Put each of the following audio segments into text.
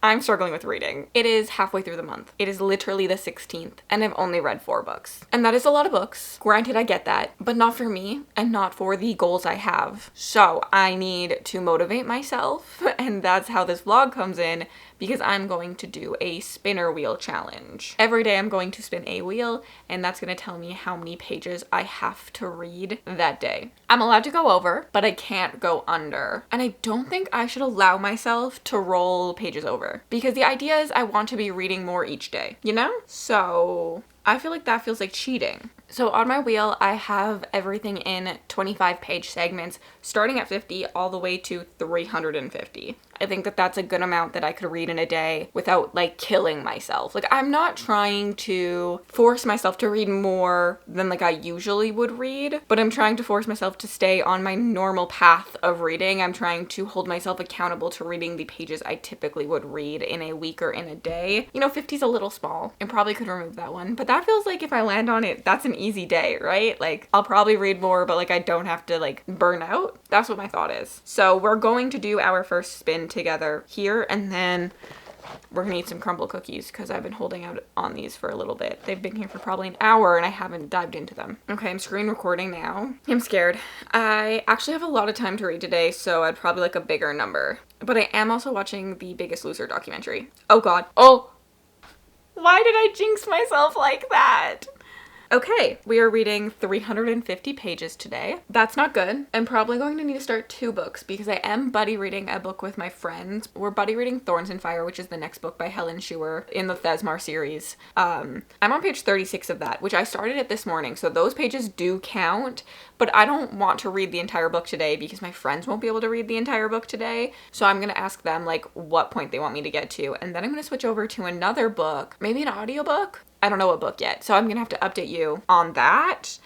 I'm struggling with reading. It is halfway through the month. It is literally the 16th, and I've only read 4 books. And that is a lot of books. Granted, I get that, but not for me and not for the goals I have. So I need to motivate myself, and that's how this vlog comes in, because I'm going to do a spinner wheel challenge. Every day I'm going to spin a wheel, and that's going to tell me how many pages I have to read that day. I'm allowed to go over, but I can't go under. And I don't think I should allow myself to roll pages over, because the idea is I want to be reading more each day, you know? So I feel like that feels like cheating. So on my wheel, I have everything in 25-page segments, starting at 50 all the way to 350. I think that that's a good amount that I could read in a day without like killing myself. Like, I'm not trying to force myself to read more than like I usually would read, but I'm trying to force myself to stay on my normal path of reading. I'm trying to hold myself accountable to reading the pages I typically would read in a week or in a day. You know, 50 is a little small and probably could remove that one, but that feels like if I land on it, that's an easy day, right? Like, I'll probably read more, but like I don't have to like burn out. That's what my thought is. So we're going to do our first spin together here, and then we're gonna eat some crumble cookies because I've been holding out on these for a little bit. They've been here for probably an hour and I haven't dived into them. Okay, I'm screen recording now. I'm scared. I actually have a lot of time to read today, so I'd probably like a bigger number. But I am also watching the Biggest Loser documentary. Oh god. Oh! Why did I jinx myself like that? Okay, we are reading 350 pages today. That's not good. I'm probably going to need to start 2 books because I am buddy reading a book with my friends. We're buddy reading Thorns and Fire, which is the next book by Helen Schuer in the Thesmar series. I'm on page 36 of that, which I started it this morning, so those pages do count, but I don't want to read the entire book today because my friends won't be able to read the entire book today. So I'm going to ask them like what point they want me to get to, and then I'm going to switch over to another book, maybe an audiobook. I don't know what book yet, so I'm gonna have to update you on that.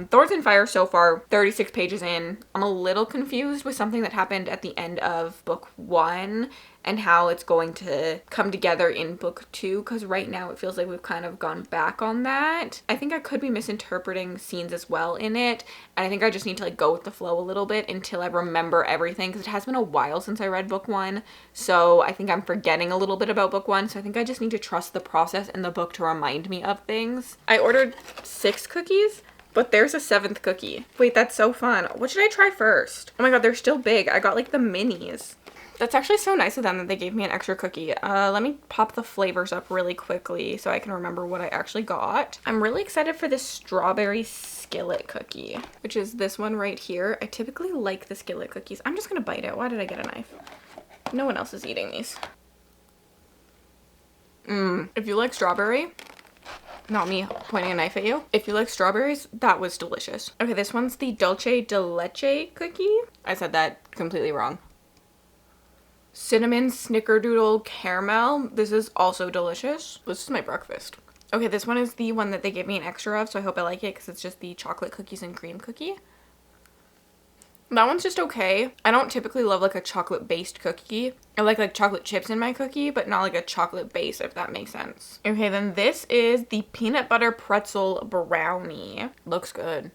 Thorns and Fire so far, 36 pages in. I'm a little confused with something that happened at the end of book 1 and how it's going to come together in book 2, because right now it feels like we've kind of gone back on that. I think I could be misinterpreting scenes as well in it, and I think I just need to like go with the flow a little bit until I remember everything, because it has been a while since I read book 1, so I think I'm forgetting a little bit about book 1, so I think I just need to trust the process in the book to remind me of things. I ordered 6 cookies, but there's a 7th cookie. Wait, that's so fun. What should I try first? Oh my god, they're still big. I got like the minis. That's actually so nice of them that they gave me an extra cookie. Let me pop the flavors up really quickly so I can remember what I actually got. I'm really excited for this strawberry skillet cookie, which is this one right here. I typically like the skillet cookies. I'm just gonna bite it. Why did I get a knife? No one else is eating these. If you like strawberry, not me pointing a knife at you. If you like strawberries, that was delicious. Okay, this one's the Dulce de Leche cookie. I said that completely wrong. Cinnamon snickerdoodle caramel. This is also delicious. This is my breakfast. Okay, this one is the one that they gave me an extra of, so I hope I like it because it's just the chocolate cookies and cream cookie. That one's just okay. I don't typically love like a chocolate based cookie. I like chocolate chips in my cookie, but not like a chocolate base, if that makes sense. Okay, then this is the peanut butter pretzel brownie. Looks good.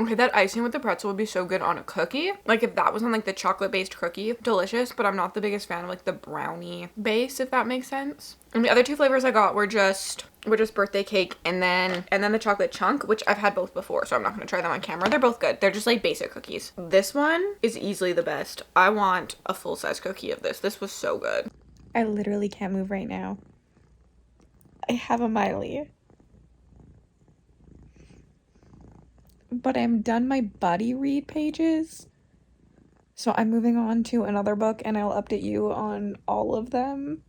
Okay, that icing with the pretzel would be so good on a cookie. Like if that was on like the chocolate based cookie, delicious, but I'm not the biggest fan of like the brownie base, if that makes sense. And the other 2 flavors I got were just birthday cake and then the chocolate chunk, which I've had both before, so I'm not going to try them on camera. They're both good. They're just like basic cookies. This one is easily the best. I want a full-size cookie of this. This was so good. I literally can't move right now. I have a Miley. But I'm done my buddy read pages. So I'm moving on to another book and I'll update you on all of them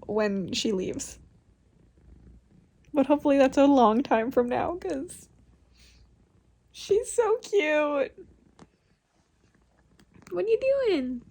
when she leaves. But hopefully that's a long time from now because she's so cute. What are you doing?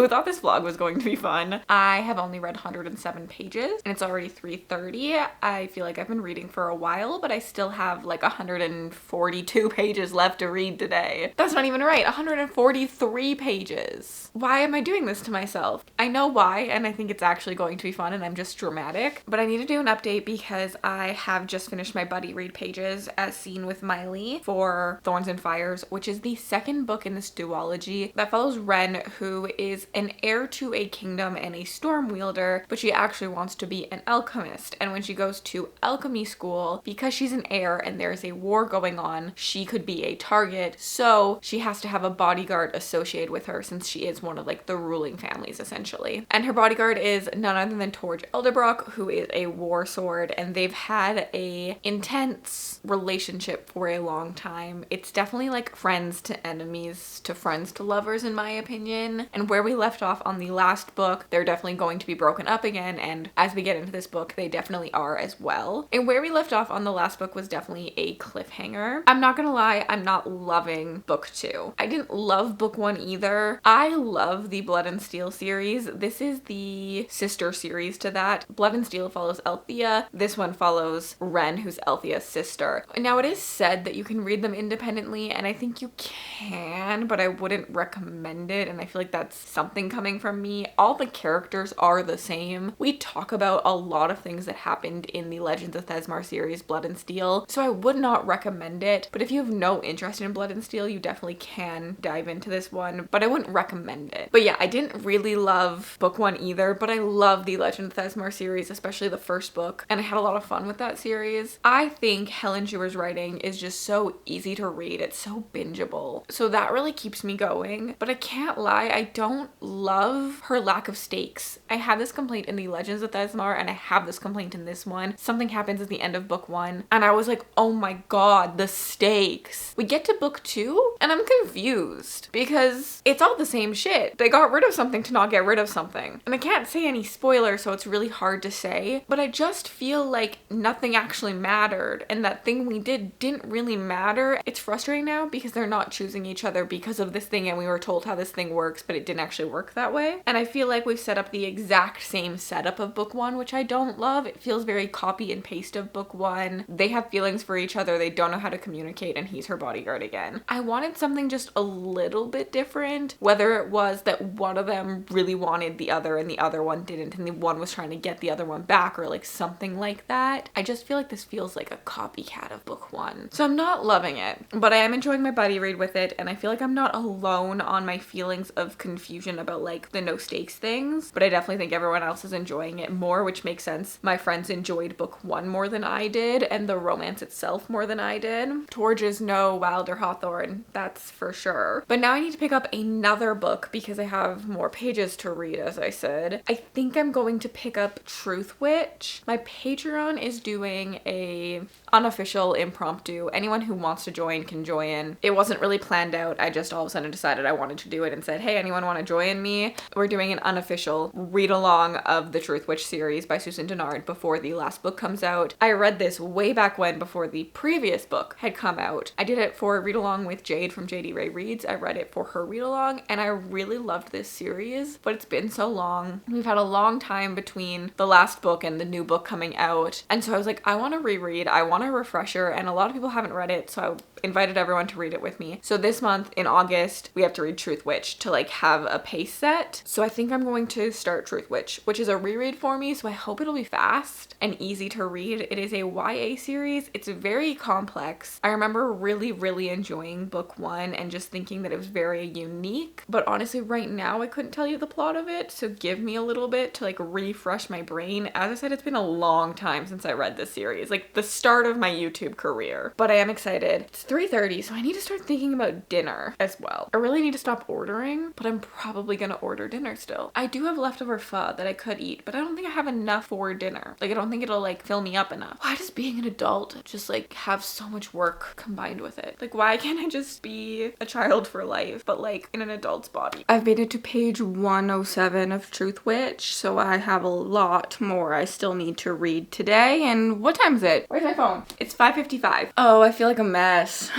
Who thought this vlog was going to be fun? I have only read 107 pages and it's already 3:30. I feel like I've been reading for a while, but I still have like 142 pages left to read today. That's not even right. 143 pages. Why am I doing this to myself? I know why, and I think it's actually going to be fun and I'm just dramatic, but I need to do an update because I have just finished my buddy read pages as seen with Miley for Thorns and Fires, which is the second book in this duology that follows Ren, who is an heir to a kingdom and a storm wielder, but she actually wants to be an alchemist. And when she goes to alchemy school, because she's an heir and there's a war going on, she could be a target, so she has to have a bodyguard associated with her since she is one of like the ruling families essentially. And her bodyguard is none other than Torg Elderbrock, who is a war sword, and they've had a intense relationship for a long time. It's definitely like friends to enemies to friends to lovers in my opinion. And where we left off on the last book, they're definitely going to be broken up again, and as we get into this book, they definitely are as well. And where we left off on the last book was definitely a cliffhanger. I'm not gonna lie, I'm not loving book 2. I didn't love book 1 either. I love the Blood and Steel series. This is the sister series to that. Blood and Steel follows Althea. This one follows Ren, who's Althea's sister. Now it is said that you can read them independently, and I think you can, but I wouldn't recommend it, and I feel like that's something coming from me. All the characters are the same. We talk about a lot of things that happened in the Legends of Thesmar series, Blood and Steel, so I would not recommend it, but if you have no interest in Blood and Steel, you definitely can dive into this one, but I wouldn't recommend it. But yeah, I didn't really love book 1 either, but I love the Legend of Thesmar series, especially the first book, and I had a lot of fun with that series. I think Helen Schuer's writing is just so easy to read. It's so bingeable. So that really keeps me going, but I can't lie, I don't love her lack of stakes. I had this complaint in the Legends of Thesmar and I have this complaint in this one. Something happens at the end of book 1 and I was like, oh my god, the stakes. We get to book 2 and I'm confused because it's all the same shit. They got rid of something to not get rid of something. And I can't say any spoilers, so it's really hard to say, but I just feel like nothing actually mattered and that thing we didn't really matter. It's frustrating now because they're not choosing each other because of this thing and we were told how this thing works, but it didn't actually work that way. And I feel like we've set up the exact same setup of book 1, which I don't love. It feels very copy and paste of book 1. They have feelings for each other, they don't know how to communicate, and he's her bodyguard again. I wanted something just a little bit different, whether it was that one of them really wanted the other and the other one didn't, and the one was trying to get the other one back, or like something like that. I just feel like this feels like a copycat of book 1. So I'm not loving it, but I am enjoying my buddy read with it, and I feel like I'm not alone on my feelings of confusion about like the no stakes things, but I definitely think everyone else is enjoying it more, which makes sense. My friends enjoyed book 1 more than I did, and the romance itself more than I did. Torg is no Wilder Hawthorne, that's for sure. But now I need to pick up another book because I have more pages to read, as I said. I think I'm going to pick up Truthwitch. My Patreon is doing a unofficial impromptu. Anyone who wants to join can join. It wasn't really planned out. I just all of a sudden decided I wanted to do it and said, hey, anyone want to join me? We're doing an unofficial read along of the Truthwitch series by Susan Dennard before the last book comes out. I read this way back when, before the previous book had come out. I did it for a read along with Jade from JD Ray Reads. I read it for her read along and I really loved this series, but it's been so long. We've had a long time between the last book and the new book coming out. And so I was like, I want to reread, I want a refresher, and a lot of people haven't read it, so I invited everyone to read it with me. So this month in August, we have to read Truthwitch to like have a pace set. So I think I'm going to start Truthwitch, which is a reread for me, so I hope it'll be fast and easy to read. It is a YA series. It's very complex. I remember really enjoying book 1 and just thinking that it was very unique, but honestly right now I couldn't tell you the plot of it, so give me a little bit to like refresh my brain. As I said, it's been a long time since I read this series, like the start of my YouTube career, but I am excited. It's 3:30, so I need to start thinking about dinner as well. I really need to stop ordering, but I'm probably gonna order dinner still. I do have leftover pho that I could eat, but I don't think I have enough for dinner. Like I don't think it'll like fill me up enough. Why does being an adult just like have so much work combined with it? Like why can't I just be a child for life, but like in an adult's body? I've made it to page 107 of Truthwitch, so I have a lot more I still need to read today. And what time is it? Where's my phone? It's 5:55. Oh, I feel like a mess.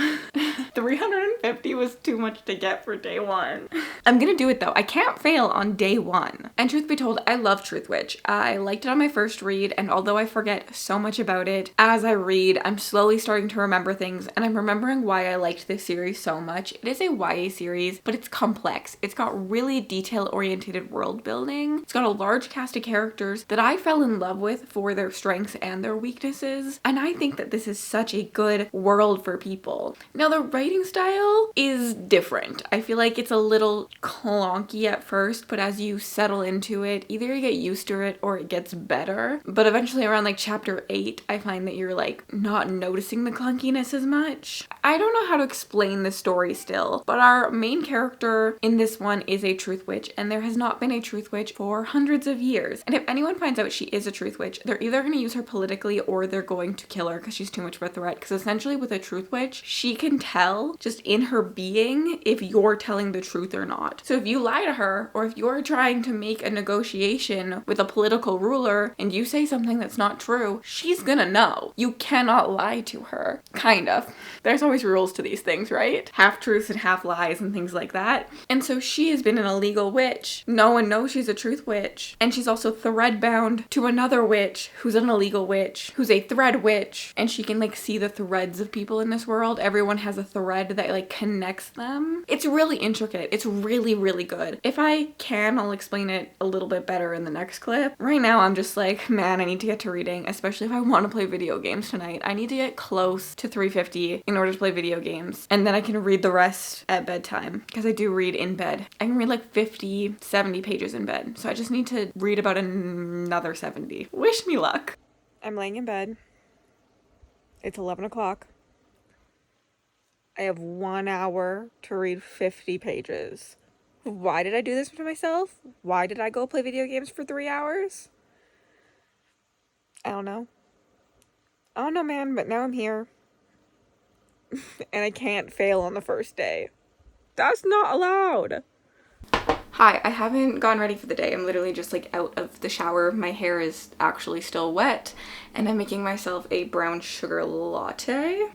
350 was too much to get for day one. I'm gonna do it though. I can't fail on day one. And truth be told, I love Truthwitch. I liked it on my first read, and although I forget so much about it, as I read, I'm slowly starting to remember things, and I'm remembering why I liked this series so much. It is a YA series, but it's complex. It's got really detail-oriented world building. It's got a large cast of characters that I fell in love with for their strengths and their weaknesses, and I think that this is such a good world for people. Now, the writing style is different. I feel like it's a little clunky at first, but as you settle into it, either you get used to it or it gets better. But eventually around like chapter 8, I find that you're like not noticing the clunkiness as much. I don't know how to explain the story still, but our main character in this one is a truth witch, and there has not been a truth witch for hundreds of years. And if anyone finds out she is a truth witch, they're either going to use her politically or they're going to kill her because she's too much of a threat. Because essentially with a truth witch, she can tell just in her being if you're telling the truth or not. So if you lie to her, or if you're trying to make a negotiation with a political ruler and you say something that's not true, she's gonna know. You cannot lie to her. Kind of. There's always rules to these things, right? Half truths and half lies and things like that. And so she has been an illegal witch. No one knows she's a truth witch. And she's also thread bound to another witch who's an illegal witch, who's a thread witch. And she can like see the threads of people in this world. Everyone has a thread that like connects them. It's really intricate. It's really, really good. If I can, I'll explain it a little bit better in the next clip. Right now, I'm just like, man, I need to get to reading, especially if I want to play video games tonight. I need to get close to 350 in order to play video games, and then I can read the rest at bedtime, because I do read in bed. I can read like 50, 70 pages in bed, so I just need to read about another 70. Wish me luck. I'm laying in bed. It's 11 o'clock. I have 1 hour to read 50 pages. Why did I do this to myself? Why did I go play video games for 3 hours? I don't know. I don't know, man, but now I'm here. And I can't fail on the first day. That's not allowed. Hi, I haven't gotten ready for the day. I'm literally just like out of the shower. My hair is actually still wet, and I'm making myself a brown sugar latte.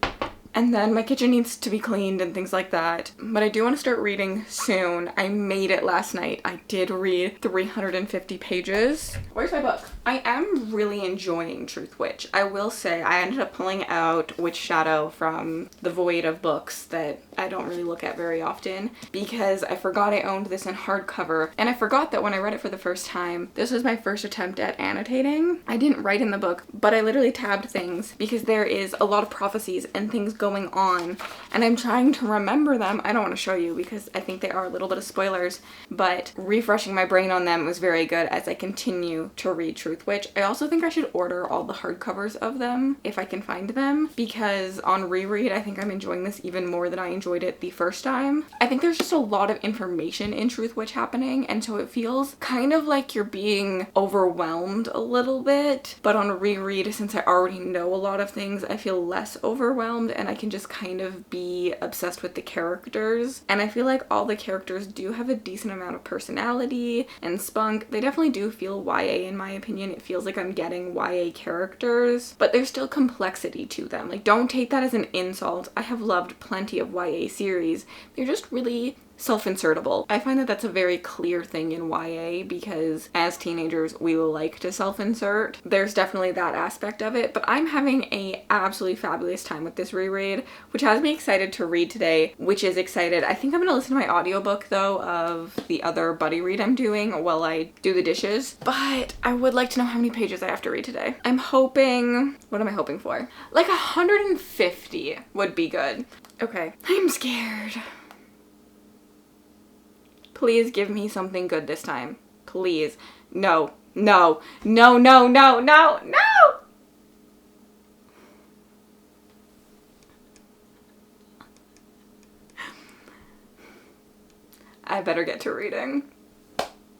And then my kitchen needs to be cleaned and things like that. But I do want to start reading soon. I made it last night. I did read 350 pages. Where's my book? I am really enjoying Truthwitch. I will say I ended up pulling out Witch Shadow from the void of books that I don't really look at very often, because I forgot I owned this in hardcover, and I forgot that when I read it for the first time, this was my first attempt at annotating. I didn't write in the book, but I literally tabbed things because there is a lot of prophecies and things going on, and I'm trying to remember them. I don't want to show you because I think they are a little bit of spoilers, but refreshing my brain on them was very good as I continue to read Truthwitch. I also think I should order all the hardcovers of them if I can find them, because on reread I think I'm enjoying this even more than I enjoyed it the first time. I think there's just a lot of information in Truthwitch happening, and so it feels kind of like you're being overwhelmed a little bit, but on reread, since I already know a lot of things, I feel less overwhelmed and I can just kind of be obsessed with the characters. And I feel like all the characters do have a decent amount of personality and spunk. They definitely do feel YA in my opinion. It feels like I'm getting YA characters, but there's still complexity to them. Like, don't take that as an insult. I have loved plenty of YA series. They're just really self-insertable. I find that that's a very clear thing in YA, because as teenagers we will like to self-insert. There's definitely that aspect of it, but I'm having a absolutely fabulous time with this reread, which has me excited to read today, which is excited. I think I'm gonna listen to my audiobook though of the other buddy read I'm doing while I do the dishes, but I would like to know how many pages I have to read today. I'm hoping, what am I hoping for? Like 150 would be good. Okay, I'm scared. Please give me something good this time. Please. No. No. No, no, no, no, no! I better get to reading.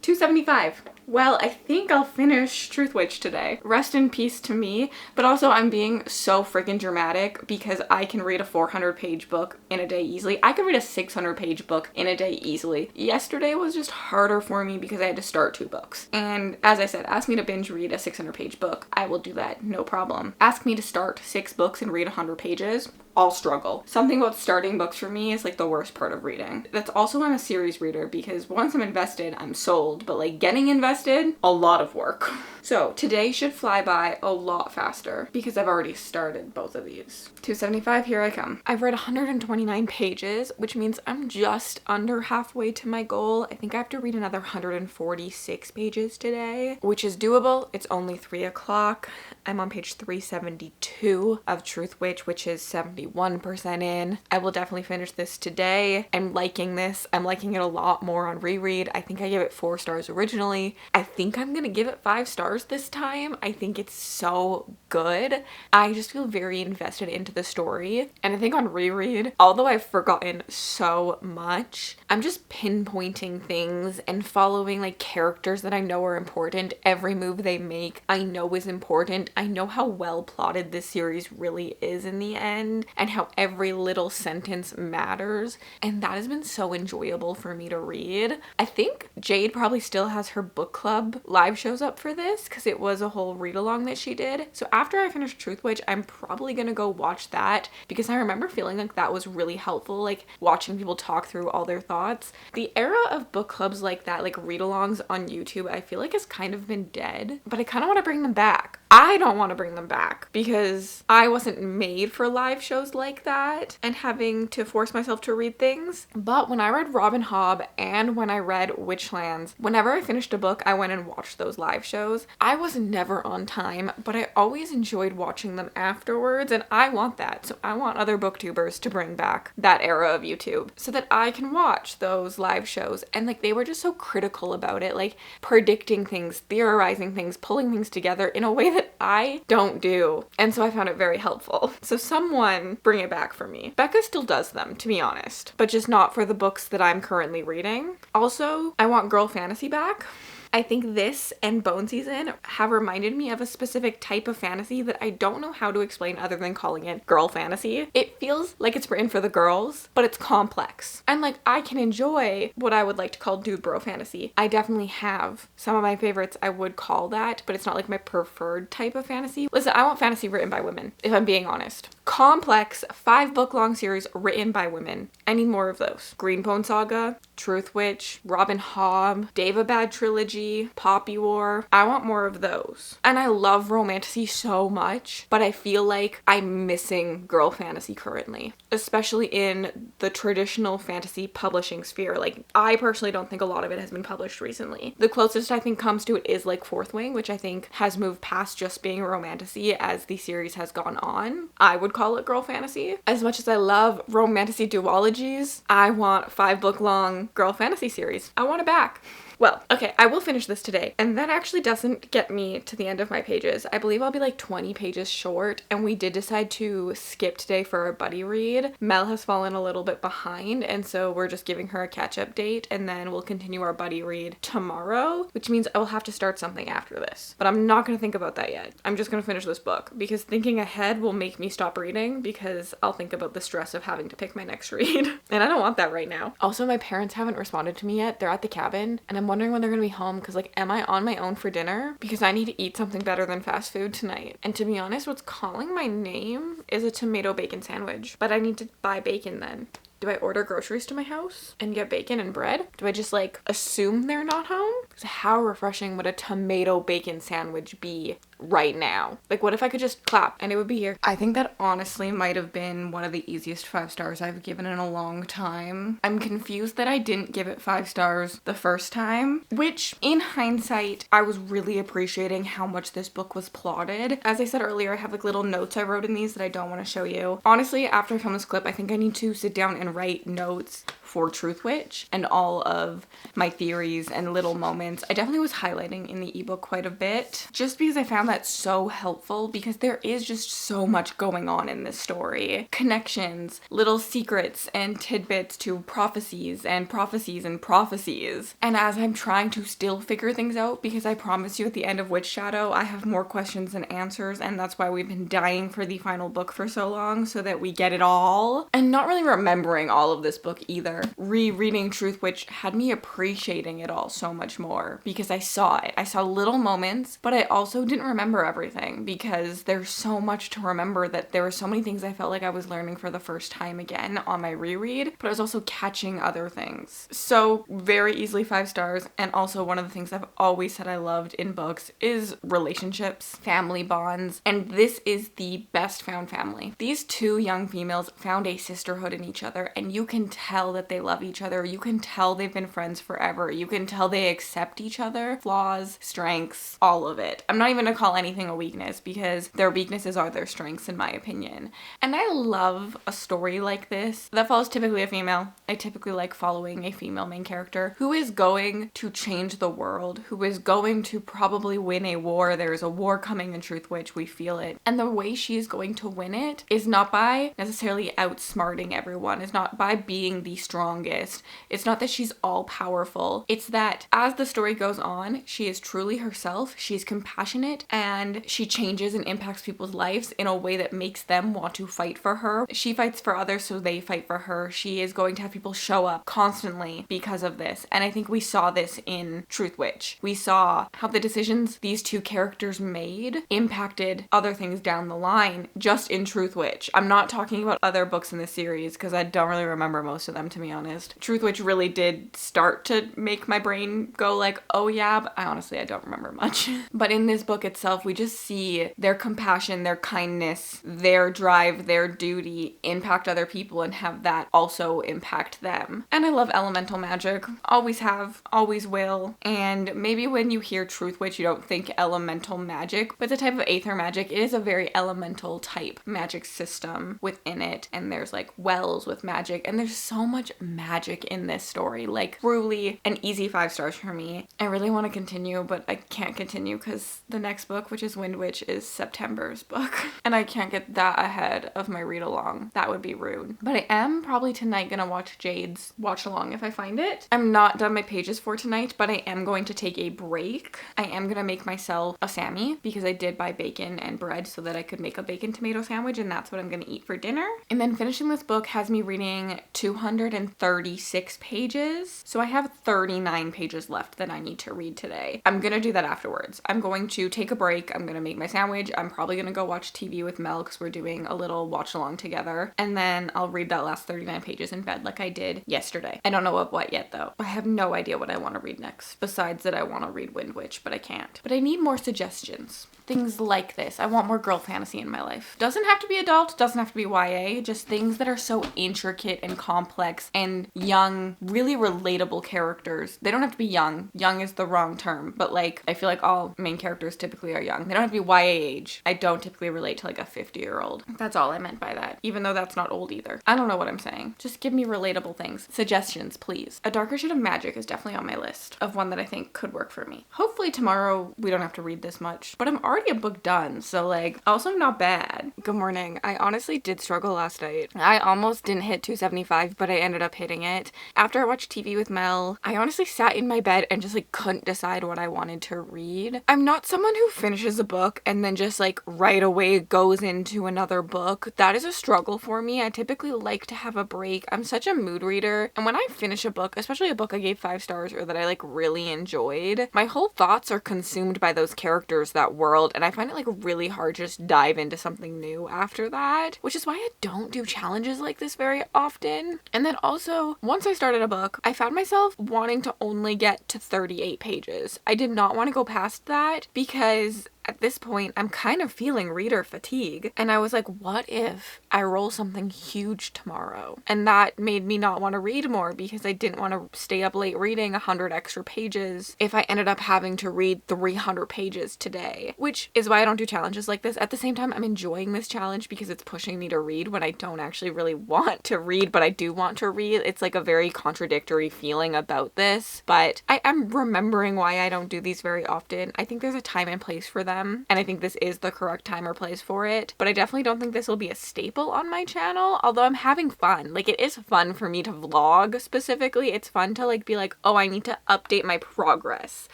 275. Well, I think I'll finish Truthwitch today. Rest in peace to me, but also I'm being so freaking dramatic because I can read a 400-page book in a day easily. I could read a 600-page book in a day easily. Yesterday was just harder for me because I had to start 2 books. And as I said, ask me to binge read a 600-page book. I will do that, no problem. Ask me to start 6 books and read 100 pages. I'll struggle. Something about starting books for me is like the worst part of reading. That's also why I'm a series reader, because once I'm invested, I'm sold. But like getting invested, a lot of work. So today should fly by a lot faster because I've already started both of these. 275, here I come. I've read 129 pages, which means I'm just under halfway to my goal. I think I have to read another 146 pages today, which is doable. It's only 3 o'clock. I'm on page 372 of Truthwitch, which is 71% in. I will definitely finish this today. I'm liking this. I'm liking it a lot more on reread. I think I gave it 4 stars originally. I think I'm gonna give it 5 stars this time. I think it's so good. I just feel very invested into the story. And I think on reread, although I've forgotten so much, I'm just pinpointing things and following like characters that I know are important. Every move they make, I know is important. I know how well plotted this series really is in the end and how every little sentence matters. And that has been so enjoyable for me to read. I think Jade probably still has her book club live shows up for this because it was a whole read along that she did. So after I finish Truthwitch, I'm probably gonna go watch that because I remember feeling like that was really helpful, like watching people talk through all their thoughts. The era of book clubs like that, like read alongs on YouTube, I feel like has kind of been dead, but I kind of want to bring them back. I don't want to bring them back because I wasn't made for live shows like that and having to force myself to read things. But when I read Robin Hobb and when I read Witchlands, whenever I finished a book, I went and watched those live shows. I was never on time, but I always enjoyed watching them afterwards, and I want that. So I want other booktubers to bring back that era of YouTube so that I can watch those live shows. And like they were just so critical about it, like predicting things, theorizing things, pulling things together in a way that I don't do. And so I found it very helpful. So someone bring it back for me. Becca still does them, to be honest, but just not for the books that I'm currently reading. Also, I want girl fantasy back. I think this and Bone Season have reminded me of a specific type of fantasy that I don't know how to explain other than calling it girl fantasy. It feels like it's written for the girls, but it's complex. And like I can enjoy what I would like to call dude bro fantasy. I definitely have some of my favorites I would call that, but it's not like my preferred type of fantasy. Listen, I want fantasy written by women, if I'm being honest. Complex 5-book-long series written by women. I need more of those. Greenbone Saga, Truthwitch, Robin Hobb, Daevabad Trilogy, Poppy War. I want more of those. And I love romantasy so much, but I feel like I'm missing girl fantasy currently, especially in the traditional fantasy publishing sphere. Like, I personally don't think a lot of it has been published recently. The closest I think comes to it is like Fourth Wing, which I think has moved past just being romantasy as the series has gone on. I would call it girl fantasy. As much as I love romantasy duologies, I want 5-book-long girl fantasy series. I want it back. Well, okay, I will finish this today. And that actually doesn't get me to the end of my pages. I believe I'll be like 20 pages short, and we did decide to skip today for our buddy read. Mel has fallen a little bit behind, and so we're just giving her a catch-up date, and then we'll continue our buddy read tomorrow, which means I will have to start something after this. But I'm not gonna think about that yet. I'm just gonna finish this book, because thinking ahead will make me stop reading, because I'll think about the stress of having to pick my next read. And I don't want that right now. Also, my parents haven't responded to me yet. They're at the cabin, and I'm wondering when they're gonna be home, because like, am I on my own for dinner? Because I need to eat something better than fast food tonight. And to be honest, what's calling my name is a tomato bacon sandwich, but I need to buy bacon then. Do I order groceries to my house and get bacon and bread? Do I just like assume they're not home? Because how refreshing would a tomato bacon sandwich be right now? Like, what if I could just clap and it would be here? I think that honestly might have been one of the easiest 5 stars I've given in a long time. I'm confused that I didn't give it 5 stars the first time, which in hindsight, I was really appreciating how much this book was plotted. As I said earlier, I have like little notes I wrote in these that I don't want to show you. Honestly, after I film this clip, I think I need to sit down and write notes for Truthwitch and all of my theories and little moments. I definitely was highlighting in the ebook quite a bit just because I found that so helpful, because there is just so much going on in this story. Connections, little secrets and tidbits to prophecies and prophecies and prophecies. And as I'm trying to still figure things out, because I promise you at the end of Witch Shadow, I have more questions than answers, and that's why we've been dying for the final book for so long, so that we get it all. And not really remembering all of this book either. similar. Rereading Truthwitch had me appreciating it all so much more because I saw it. I saw little moments, but I also didn't remember everything because there's so much to remember that there were so many things I felt like I was learning for the first time again on my reread, but I was also catching other things. So very easily 5 stars. And also one of the things I've always said I loved in books is relationships, family bonds, and this is the best found family. These two young females found a sisterhood in each other, and you can tell that they love each other. You can tell they've been friends forever. You can tell they accept each other, flaws, strengths, all of it. I'm not even gonna call anything a weakness because their weaknesses are their strengths in my opinion. And I love a story like this that follows typically a female. I typically like following a female main character who is going to change the world, who is going to probably win a war. There is a war coming in Truthwitch, we feel it. And the way she is going to win it is not by necessarily outsmarting everyone. It's not by being the strongest. It's not that she's all powerful. It's that as the story goes on, she is truly herself. She's compassionate and she changes and impacts people's lives in a way that makes them want to fight for her. She fights for others, so they fight for her. She is going to have people show up constantly because of this. And I think we saw this in Truthwitch. We saw how the decisions these two characters made impacted other things down the line just in Truthwitch. I'm not talking about other books in the series because I don't really remember most of them, to be honest. Truthwitch really did start to make my brain go like, oh yeah, but I don't remember much. But in this book itself, we just see their compassion, their kindness, their drive, their duty impact other people and have that also impact them. And I love elemental magic. Always have, always will. And maybe when you hear Truthwitch, you don't think elemental magic, but it's a type of aether magic. It is a very elemental type magic system within it. And there's like wells with magic. And there's so much magic in this story. Like truly an easy 5 stars for me. I really want to continue, but I can't continue because the next book, which is Windwitch, is September's book. And I can't get that ahead of my read along. That would be rude. But I am probably tonight gonna watch Jade's watch along if I find it. I'm not done my pages for tonight, but I am going to take a break. I am gonna make myself a Sammy because I did buy bacon and bread so that I could make a bacon tomato sandwich, and that's what I'm gonna eat for dinner. And then finishing this book has me reading 236 pages. So I have 39 pages left that I need to read today. I'm gonna do that afterwards. I'm going to take a break. I'm gonna make my sandwich. I'm probably gonna go watch TV with Mel because we're doing a little watch along together. And then I'll read that last 39 pages in bed like I did yesterday. I don't know what yet though. I have no idea what I want to read next. Besides that I want to read Windwitch, but I can't. But I need more suggestions. Things like this. I want more girl fantasy in my life. Doesn't have to be adult, doesn't have to be YA, just things that are so intricate and complex and young, really relatable characters. They don't have to be young. Young is the wrong term, but like, I feel like all main characters typically are young. They don't have to be YA age. I don't typically relate to like a 50-year-old. That's all I meant by that, even though that's not old either. I don't know what I'm saying. Just give me relatable things. Suggestions, please. A Darker Shade of Magic is definitely on my list of one that I think could work for me. Hopefully tomorrow we don't have to read this much, but I'm already a book done, so like, also not bad. Good morning. I honestly did struggle last night. I almost didn't hit 275, but I ended up hitting it. After I watched TV with Mel, I honestly sat in my bed and just like couldn't decide what I wanted to read. I'm not someone who finishes a book and then just like right away goes into another book. That is a struggle for me. I typically like to have a break. I'm such a mood reader, and when I finish a book, especially a book I gave 5 stars or that I like really enjoyed, my whole thoughts are consumed by those characters, that world, and I find it like really hard to just dive into something new after that, which is why I don't do challenges like this very often. And then also, once I started a book, I found myself wanting to only get to 38 pages. I did not want to go past that because at this point, I'm kind of feeling reader fatigue. And I was like, what if I roll something huge tomorrow? And that made me not want to read more because I didn't want to stay up late reading 100 extra pages if I ended up having to read 300 pages today, which is why I don't do challenges like this. At the same time, I'm enjoying this challenge because it's pushing me to read when I don't actually really want to read, but I do want to read. It's like a very contradictory feeling about this, but I am remembering why I don't do these very often. I think there's a time and place for them. them, and I think this is the correct time or place for it, but I definitely don't think this will be a staple on my channel, although I'm having fun. Like, it is fun for me to vlog specifically. It's fun to like be like, oh, I need to update my progress.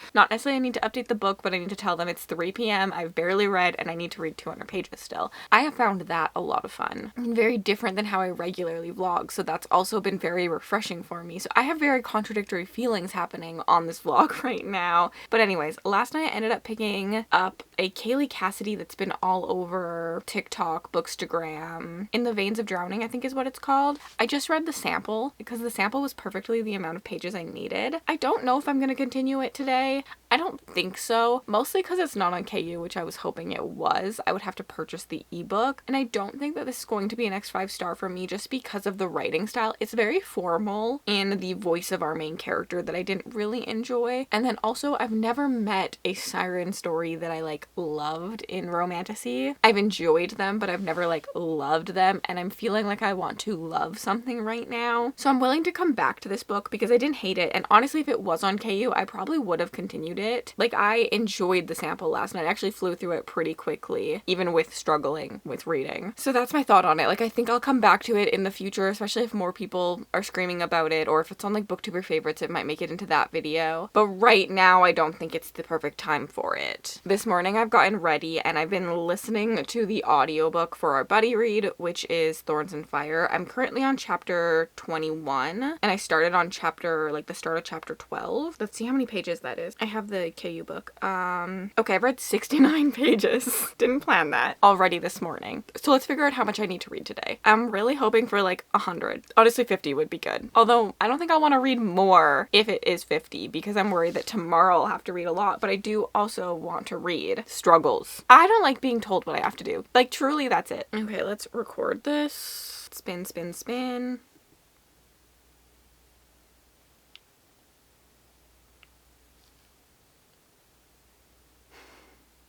Not necessarily I need to update the book, but I need to tell them it's 3 p.m. I've barely read and I need to read 200 pages still. I have found that a lot of fun. Very different than how I regularly vlog, so that's also been very refreshing for me. So I have very contradictory feelings happening on this vlog right now. But anyways, last night I ended up picking up a Kaylee Cassidy that's been all over TikTok, Bookstagram, In the Veins of Drowning, I think is what it's called. I just read the sample because the sample was perfectly the amount of pages I needed. I don't know if I'm going to continue it today. I don't think so, mostly because it's not on KU, which I was hoping it was. I would have to purchase the ebook, and I don't think that this is going to be an X 5-star for me just because of the writing style. It's very formal in the voice of our main character that I didn't really enjoy. And then also, I've never met a siren story that I like loved in Romantasy. I've enjoyed them, but I've never like loved them, and I'm feeling like I want to love something right now. So I'm willing to come back to this book because I didn't hate it, and honestly, if it was on KU, I probably would have continued it. Like, I enjoyed the sample last night. I actually flew through it pretty quickly, even with struggling with reading. So that's my thought on it. Like, I think I'll come back to it in the future, especially if more people are screaming about it, or if it's on like BookTuber favorites, it might make it into that video. But right now, I don't think it's the perfect time for it. This morning, I've gotten ready and I've been listening to the audiobook for our buddy read, which is Thorns and Fire. I'm currently on chapter 21, and I started on the start of chapter 12. Let's see how many pages that is. I have the KU book. Okay, I've read 69 pages. Didn't plan that already this morning. So let's figure out how much I need to read today. I'm really hoping for like 100. Honestly, 50 would be good. Although I don't think I want to read more if it is 50 because I'm worried that tomorrow I'll have to read a lot, but I do also want to read Struggles. I don't like being told what I have to do. Like, truly, that's it. Okay, let's record this. Spin, spin, spin.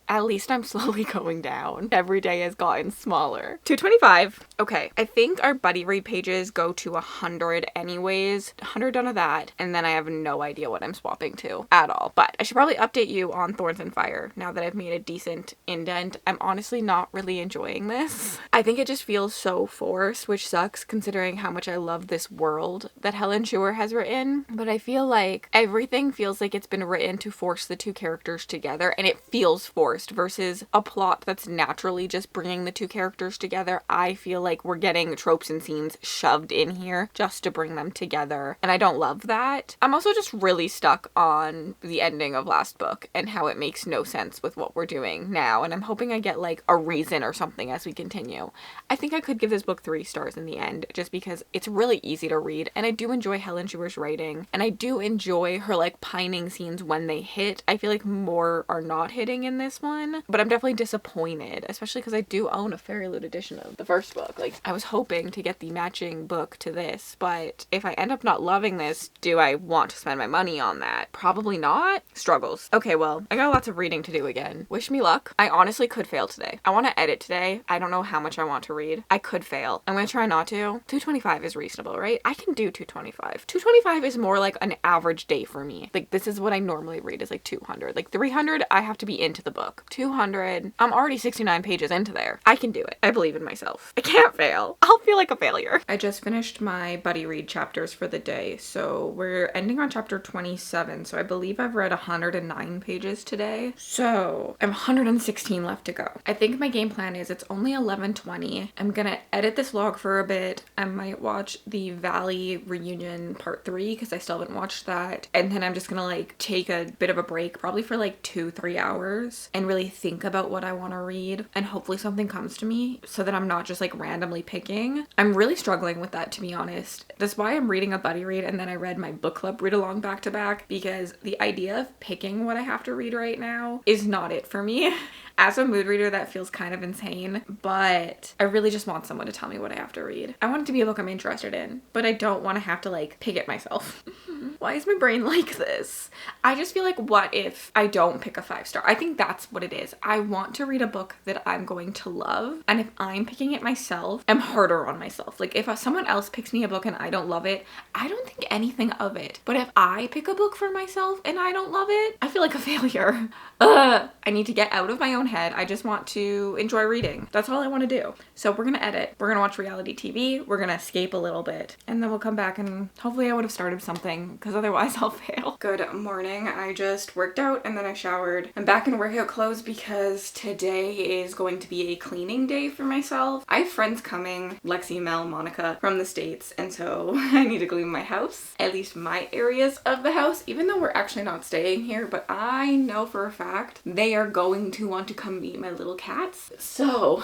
At least I'm slowly going down. Every day has gotten smaller. 225. Okay, I think our buddy read pages go to 100 anyways. 100 done of that, and then I have no idea what I'm swapping to at all. But I should probably update you on Thorns and Fire now that I've made a decent indent. I'm honestly not really enjoying this. I think it just feels so forced, which sucks considering how much I love this world that Helen Schuer has written. But I feel like everything feels like it's been written to force the two characters together, and it feels forced versus a plot that's naturally just bringing the two characters together. I feel like we're getting tropes and scenes shoved in here just to bring them together, and I don't love that. I'm also just really stuck on the ending of last book and how it makes no sense with what we're doing now, and I'm hoping I get like a reason or something as we continue. I think I could give this book 3 stars in the end just because it's really easy to read, and I do enjoy Helen Schuer's writing, and I do enjoy her like pining scenes when they hit. I feel like more are not hitting in this one, but I'm definitely disappointed, especially because I do own a Fairy Loot edition of the first book. Like, I was hoping to get the matching book to this, but if I end up not loving this, do I want to spend my money on that? Probably not. Struggles. Okay, well, I got lots of reading to do again. Wish me luck. I honestly could fail today. I want to edit today. I don't know how much I want to read. I could fail. I'm gonna try not to. 225 is reasonable, right? I can do 225. 225 is more like an average day for me. Like, this is what I normally read, is like 200. Like 300, I have to be into the book. 200, I'm already 69 pages into there. I can do it. I believe in myself. I can't fail. I'll feel like a failure. I just finished my buddy read chapters for the day, so we're ending on chapter 27, so I believe I've read 109 pages today. So I have 116 left to go. I think my game plan is it's only 11:20. I'm gonna edit this vlog for a bit. I might watch the Valley reunion part 3 because I still haven't watched that, and then I'm just gonna like take a bit of a break, probably for like 2-3 hours, and really think about what I want to read, and hopefully something comes to me so that I'm not just like randomly picking. I'm really struggling with that, to be honest. That's why I'm reading a buddy read and then I read my book club read along back to back, because the idea of picking what I have to read right now is not it for me. As a mood reader, that feels kind of insane, but I really just want someone to tell me what I have to read. I want it to be a book I'm interested in, but I don't want to have to like pick it myself. Why is my brain like this? I just feel like, what if I don't pick a 5-star? I think that's what it is. I want to read a book that I'm going to love, and if I'm picking it myself, I'm harder on myself. Like, if someone else picks me a book and I don't love it, I don't think anything of it. But if I pick a book for myself and I don't love it, I feel like a failure. I need to get out of my own own head. I just want to enjoy reading. That's all I want to do. So we're gonna edit. We're gonna watch reality TV. We're gonna escape a little bit. And then we'll come back and hopefully I would have started something because otherwise I'll fail. Good morning. I just worked out and then I showered. I'm back in workout clothes because today is going to be a cleaning day for myself. I have friends coming, Lexi, Mel, Monica, from the States, and so I need to clean my house, at least my areas of the house, even though we're actually not staying here, but I know for a fact they are going to want to come meet my little cats. So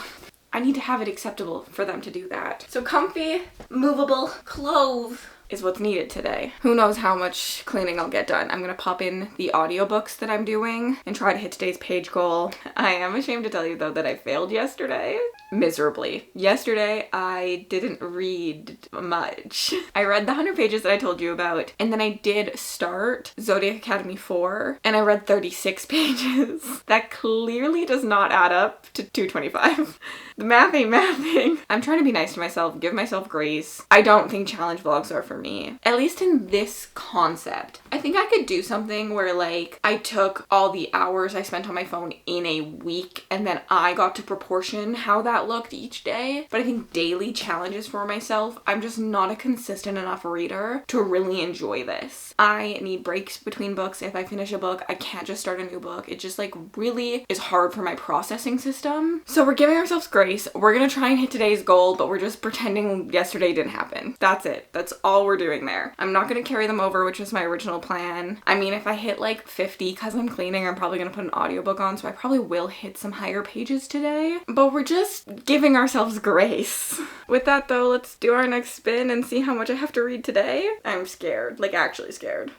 I need to have it acceptable for them to do that. So comfy, movable clothes is what's needed today. Who knows how much cleaning I'll get done. I'm gonna pop in the audiobooks that I'm doing and try to hit today's page goal. I am ashamed to tell you though that I failed yesterday. Miserably. Yesterday, I didn't read much. I read the 100 pages that I told you about, and then I did start Zodiac Academy 4, and I read 36 pages. That clearly does not add up to 225. The math ain't mathing. I'm trying to be nice to myself, give myself grace. I don't think challenge vlogs are for me. At least in this concept. I think I could do something where like I took all the hours I spent on my phone in a week and then I got to proportion how that looked each day. But I think daily challenges for myself, I'm just not a consistent enough reader to really enjoy this. I need breaks between books. If I finish a book, I can't just start a new book. It just like really is hard for my processing system. So we're giving ourselves grace. We're gonna try and hit today's goal, but we're just pretending yesterday didn't happen. That's it. That's all we're doing there. I'm not gonna carry them over, which was my original plan. I mean, if I hit like 50 because I'm cleaning, I'm probably gonna put an audiobook on, so I probably will hit some higher pages today. But we're just giving ourselves grace. With that though, let's do our next spin and see how much I have to read today. I'm scared, like actually scared.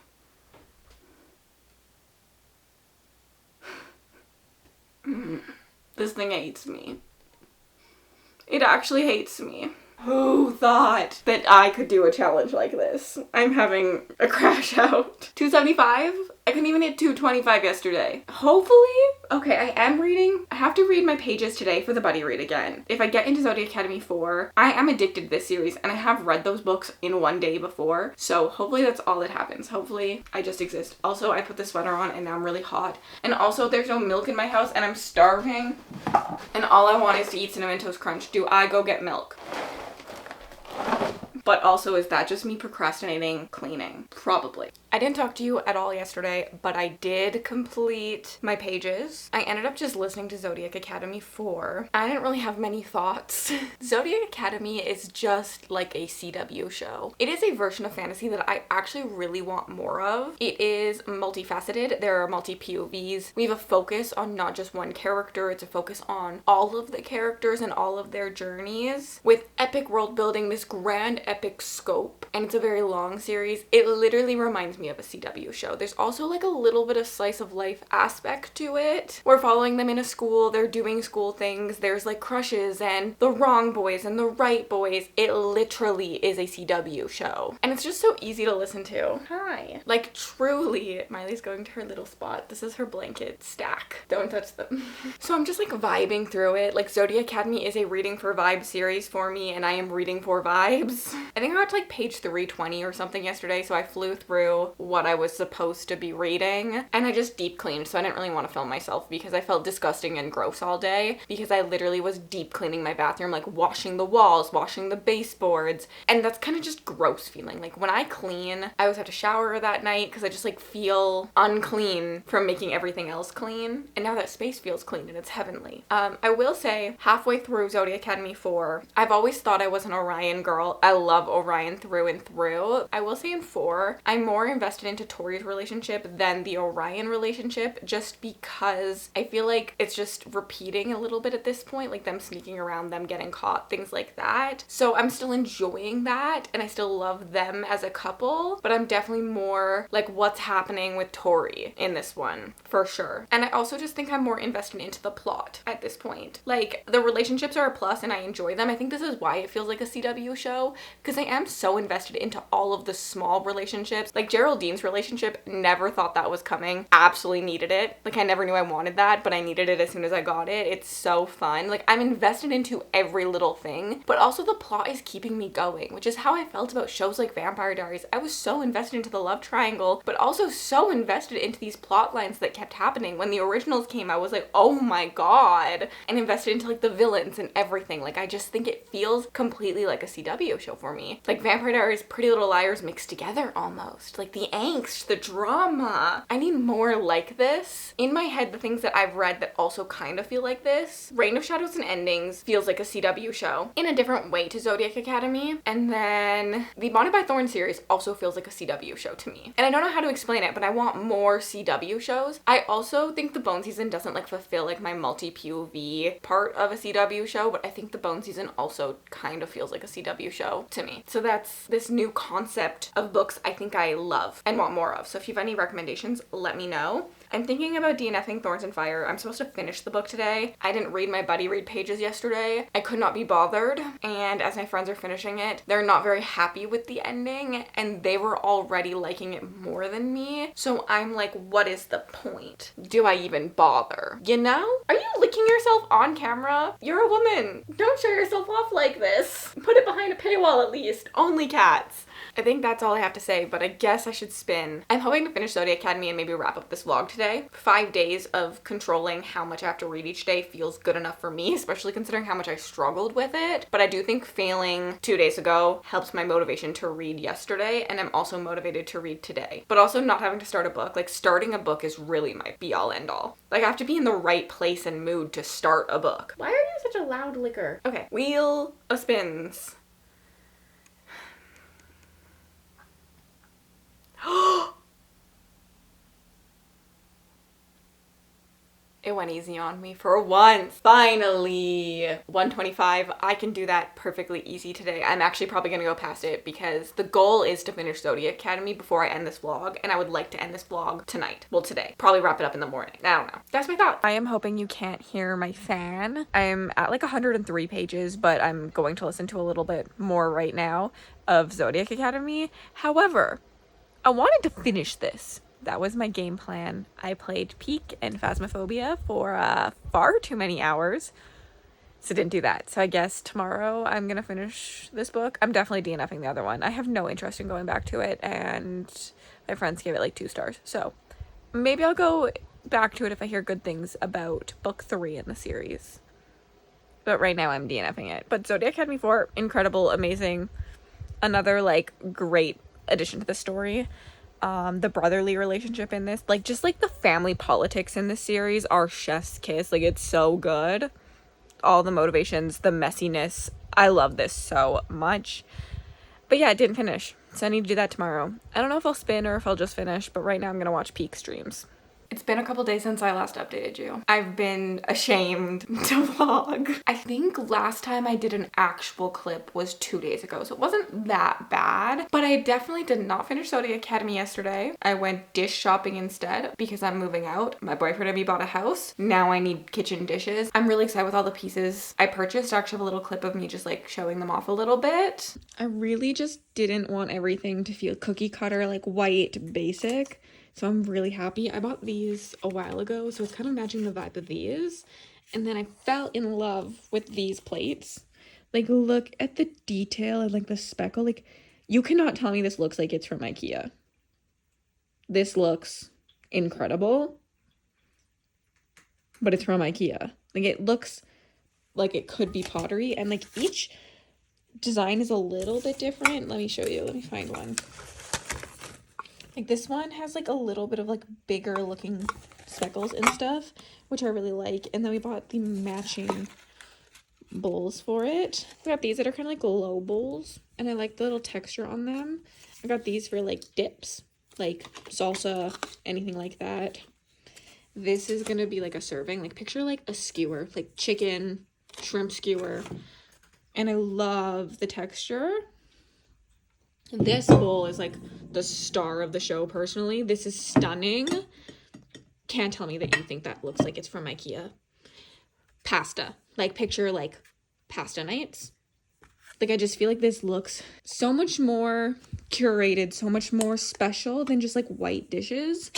This thing hates me. It actually hates me. Who thought that I could do a challenge like this? I'm having a crash out. 275? I couldn't even hit 225 yesterday. Hopefully, okay, I am reading. I have to read my pages today for the buddy read again. If I get into Zodiac Academy 4, I am addicted to this series and I have read those books in one day before. So hopefully that's all that happens. Hopefully I just exist. Also, I put the sweater on and now I'm really hot. And also there's no milk in my house and I'm starving. And all I want is to eat Cinnamon Toast Crunch. Do I go get milk? But also, is that just me procrastinating cleaning? Probably. I didn't talk to you at all yesterday, but I did complete my pages. I ended up just listening to Zodiac Academy 4. I didn't really have many thoughts. Zodiac Academy is just like a CW show. It is a version of fantasy that I actually really want more of. It is multifaceted. There are multi-POVs. We have a focus on not just one character. It's a focus on all of the characters and all of their journeys with epic world building, this grand epic scope, and it's a very long series. It literally reminds me of a CW show. There's also like a little bit of slice of life aspect to it. We're following them in a school, they're doing school things, there's like crushes and the wrong boys and the right boys. It literally is a CW show. And it's just so easy to listen to. Hi. Like truly, Miley's going to her little spot. This is her blanket stack. Don't touch them. So I'm just like vibing through it. Like Zodiac Academy is a reading for vibe series for me and I am reading for vibes. I think I got to like page 320 or something yesterday, so I flew through what I was supposed to be reading and I just deep cleaned, so I didn't really want to film myself because I felt disgusting and gross all day because I literally was deep cleaning my bathroom, like washing the walls, washing the baseboards, and that's kind of just gross feeling. Like when I clean, I always have to shower that night because I just like feel unclean from making everything else clean, and now that space feels clean and it's heavenly. I will say halfway through Zodiac Academy 4, I've always thought I was an Orion girl. I love Orion through and through. I will say in 4, I'm more invested into Tori's relationship than the Orion relationship just because I feel like it's just repeating a little bit at this point, like them sneaking around, them getting caught, things like that. So I'm still enjoying that and I still love them as a couple, but I'm definitely more like what's happening with Tori in this one for sure. And I also just think I'm more invested into the plot at this point. Like the relationships are a plus and I enjoy them. I think this is why it feels like a CW show because I am so invested into all of the small relationships. Like Geraldine's relationship, never thought that was coming. Absolutely needed it. Like I never knew I wanted that, but I needed it as soon as I got it. It's so fun. Like I'm invested into every little thing, but also the plot is keeping me going, which is how I felt about shows like Vampire Diaries. I was so invested into the love triangle, but also so invested into these plot lines that kept happening. When the originals came, I was like, oh my god, and invested into like the villains and everything. Like I just think it feels completely like a CW show for me. Like Vampire Diaries, Pretty Little Liars mixed together almost. Like the angst, the drama. I need more like this. In my head, the things that I've read that also kind of feel like this, Reign of Shadows and Endings feels like a CW show in a different way to Zodiac Academy. And then the Bonded by Thorns series also feels like a CW show to me. And I don't know how to explain it, but I want more CW shows. I also think the Bone season doesn't like fulfill like my multi-POV part of a CW show, but I think the Bone season also kind of feels like a CW show to me. So that's this new concept of books I think I love and want more of. So if you have any recommendations, let me know. I'm thinking about DNFing Thorns and Fire. I'm supposed to finish the book today. I didn't read my buddy read pages yesterday. I could not be bothered. And as my friends are finishing it, they're not very happy with the ending and they were already liking it more than me. So I'm like, what is the point? Do I even bother? You know? Are you licking yourself on camera? You're a woman. Don't show yourself off like this. Put it behind a paywall at least. Only cats. I think that's all I have to say, but I guess I should spin. I'm hoping to finish Zodiac Academy and maybe wrap up this vlog today. 5 days of controlling how much I have to read each day feels good enough for me, especially considering how much I struggled with it. But I do think failing 2 days ago helps my motivation to read yesterday, and I'm also motivated to read today. But also not having to start a book. Like starting a book is really my be-all end-all. Like I have to be in the right place and mood to start a book. Why are you such a loud licker? Okay, Wheel of Spins. It went easy on me for once. Finally! 125. I can do that perfectly easy today. I'm actually probably gonna go past it because the goal is to finish Zodiac Academy before I end this vlog, and I would like to end this vlog tonight. Well, today. Probably wrap it up in the morning. I don't know. That's my thought. I am hoping you can't hear my fan. I'm at like 103 pages, but I'm going to listen to a little bit more right now of Zodiac Academy. However, I wanted to finish this. That was my game plan. I played Peak and Phasmophobia for far too many hours, so didn't do that. So I guess tomorrow I'm gonna finish this book. I'm definitely DNFing the other one. I have no interest in going back to it, and my friends gave it like 2 stars. So maybe I'll go back to it if I hear good things about book 3 in the series. But right now I'm DNFing it. But Zodiac Academy 4, incredible, amazing. Another like great addition to the story. The brotherly relationship in this, like just like the family politics in this series are chef's kiss. Like it's so good. All the motivations, the messiness. I love this so much. But yeah, I didn't finish, so I need to do that tomorrow. I don't know if I'll spin or if I'll just finish, but right now I'm gonna watch Peak streams. It's been a couple days since I last updated you. I've been ashamed to vlog. I think last time I did an actual clip was 2 days ago, so it wasn't that bad, but I definitely did not finish Zodiac Academy yesterday. I went dish shopping instead because I'm moving out. My boyfriend and me bought a house. Now I need kitchen dishes. I'm really excited with all the pieces I purchased. I actually have a little clip of me just like showing them off a little bit. I really just didn't want everything to feel cookie cutter, like white, basic. So I'm really happy. I bought these a while ago, so it's kind of matching the vibe of these. And then I fell in love with these plates. Like, look at the detail and, like, the speckle. Like, you cannot tell me this looks like it's from IKEA. This looks incredible. But it's from IKEA. Like, it looks like it could be pottery. And, like, each design is a little bit different. Let me show you. Let me find one. Like this one has like a little bit of like bigger looking speckles and stuff, which I really like. And then we bought the matching bowls for it. I got these that are kind of like low bowls, and I like the little texture on them. I got these for like dips, like salsa, anything like that. This is gonna be like a serving, like picture like a skewer, like chicken, shrimp skewer. And I love the texture. This bowl is like the star of the show personally. This is stunning. Can't tell me that you think that looks like it's from IKEA. Pasta. Like picture like pasta nights. Like, I just feel like this looks so much more curated, so much more special than just like white dishes.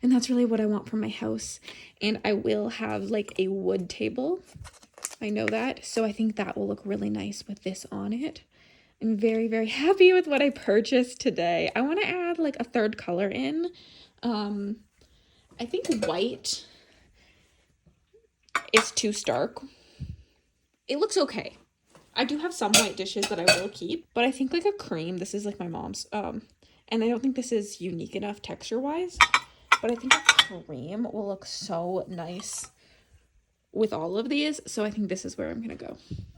And that's really what I want for my house. And I will have like a wood table. I know that. So I think that will look really nice with this on it. I'm very, very happy with what I purchased today. I want to add like a third color in. I think white is too stark. It looks okay. I do have some white dishes that I will keep, but I think like a cream, this is like my mom's, and I don't think this is unique enough texture-wise, but I think a cream will look so nice with all of these, so I think this is where I'm gonna go.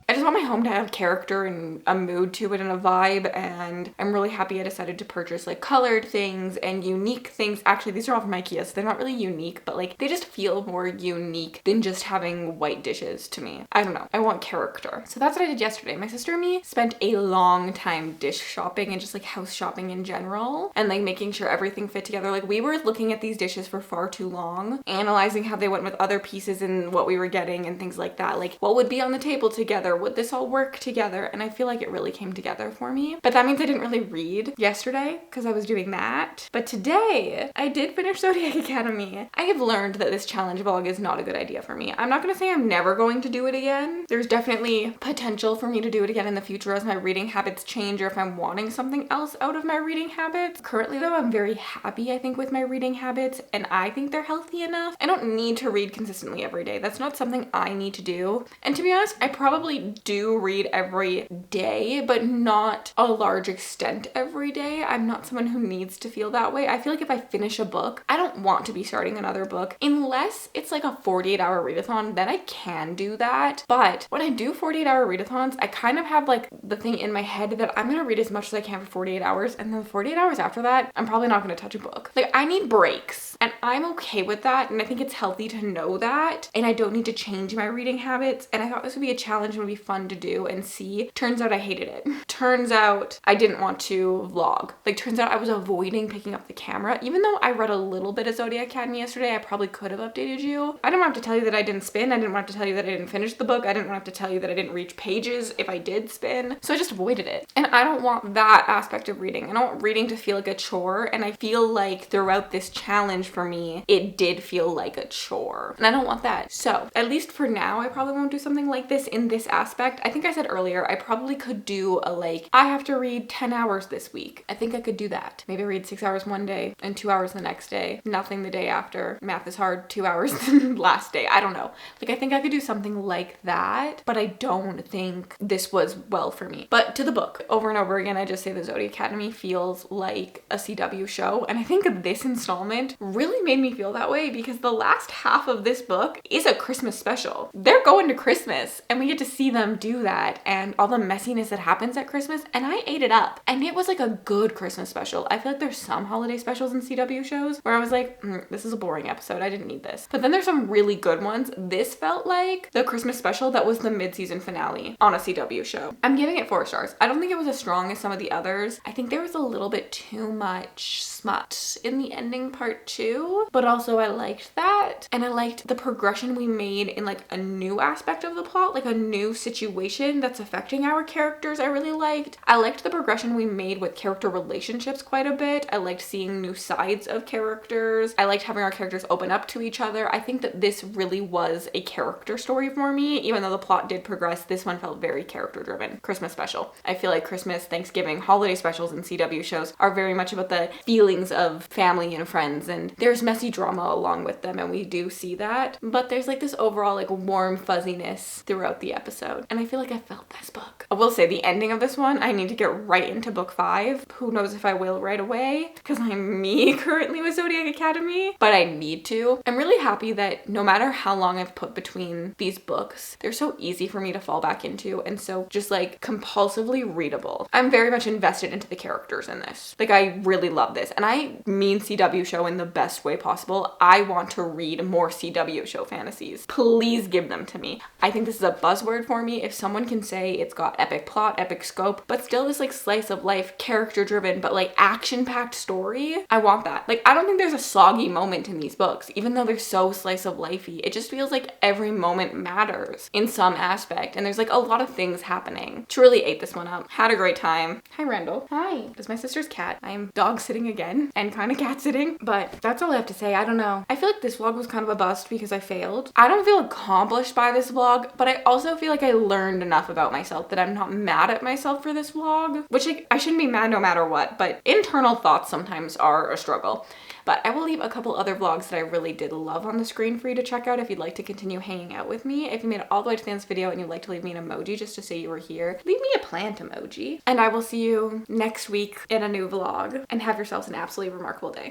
I just want my home to have character and a mood to it and a vibe, and I'm really happy I decided to purchase like colored things and unique things. Actually, these are all from IKEA, so they're not really unique, but like they just feel more unique than just having white dishes to me. I don't know. I want character. So that's what I did yesterday. My sister and me spent a long time dish shopping and just like house shopping in general and like making sure everything fit together. Like we were looking at these dishes for far too long, analyzing how they went with other pieces and what we were getting and things like that. Like what would be on the table together? Would this all work together? And I feel like it really came together for me. But that means I didn't really read yesterday because I was doing that. But today I did finish Zodiac Academy. I have learned that this challenge vlog is not a good idea for me. I'm not going to say I'm never going to do it again. There's definitely potential for me to do it again in the future as my reading habits change or if I'm wanting something else out of my reading habits. Currently though, I'm very happy, I think, with my reading habits, and I think they're healthy enough. I don't need to read consistently every day. That's not something I need to do. And to be honest, I probably do read every day, but not a large extent every day. I'm not someone who needs to feel that way. I feel like if I finish a book, I don't want to be starting another book unless it's like a 48-hour readathon, then I can do that. But when I do 48-hour readathons, I kind of have like the thing in my head that I'm gonna read as much as I can for 48 hours, and then 48 hours after that, I'm probably not gonna touch a book. Like I need breaks, and I'm okay with that, and I think it's healthy to know that, and I don't need to change my reading habits, and I thought this would be a challenge and would be fun to do and see. Turns out I hated it. Turns out I didn't want to vlog. Like turns out I was avoiding picking up the camera. Even though I read a little bit of Zodiac Academy yesterday, I probably could have updated you. I didn't want to tell you that I didn't spin. I didn't want to tell you that I didn't finish the book. I didn't want to tell you that I didn't reach pages if I did spin. So I just avoided it. And I don't want that aspect of reading. I don't want reading to feel like a chore. And I feel like throughout this challenge for me, it did feel like a chore. And I don't want that. So at least for now, I probably won't do something like this in this aspect. I think I said earlier, I probably could do a like, I have to read 10 hours this week. I think I could do that. Maybe read 6 hours one day and 2 hours the next day. Nothing the day after. Math is hard. 2 hours the last day. I don't know. Like I think I could do something like that, but I don't think this was well for me. But to the book, over and over again, I just say the Zodiac Academy feels like a CW show. And I think this installment really made me feel that way because the last half of this book is a Christmas special. They're going to Christmas and we get to see them do that and all the messiness that happens at Christmas, and I ate it up. And it was like a good Christmas special. I feel like there's some holiday specials in CW shows where I was like, this is a boring episode. I didn't need this. But then there's some really good ones. This felt like the Christmas special that was the mid-season finale on a CW show. I'm giving it 4 stars. I don't think it was as strong as some of the others. I think there was a little bit too much smut in the ending part too, but also I liked that. And I liked the progression we made in like a new aspect of the plot, like a new situation that's affecting our characters. I really liked. I liked the progression we made with character relationships quite a bit. I liked seeing new sides of characters. I liked having our characters open up to each other. I think that this really was a character story for me. Even though the plot did progress, this one felt very character driven. Christmas special. I feel like Christmas, Thanksgiving, holiday specials in CW shows are very much about the feelings of family and friends, and there's messy drama along with them, and we do see that. But there's like this overall like warm fuzziness throughout the episode, and I feel like I felt this book. I will say the ending of this one, I need to get right into book 5. Who knows if I will right away, because I'm me currently with Zodiac Academy, but I need to. I'm really happy that no matter how long I've put between these books, they're so easy for me to fall back into, and so just like compulsively readable. I'm very much invested into the characters in this. Like I really love this, and I mean CW show in the best way possible. I want to read more CW show fantasies. Please give them to me. I think this is a buzzword for me. me if someone can say it's got epic plot, epic scope, but still this like slice of life, character driven, but like action packed story. I want that. Like, I don't think there's a soggy moment in these books, even though they're so slice of lifey. It just feels like every moment matters in some aspect, and there's like a lot of things happening. Truly ate this one up. Had a great time. Hi, Randall. Hi. This is my sister's cat. I am dog sitting again and kind of cat sitting, but that's all I have to say. I don't know. I feel like this vlog was kind of a bust because I failed. I don't feel accomplished by this vlog, but I also feel like I learned enough about myself that I'm not mad at myself for this vlog, which like, I shouldn't be mad no matter what, but internal thoughts sometimes are a struggle. But I will leave a couple other vlogs that I really did love on the screen for you to check out if you'd like to continue hanging out with me. If you made it all the way to the end of this video and you'd like to leave me an emoji just to say you were here, leave me a plant emoji. And I will see you next week in a new vlog, and have yourselves an absolutely remarkable day.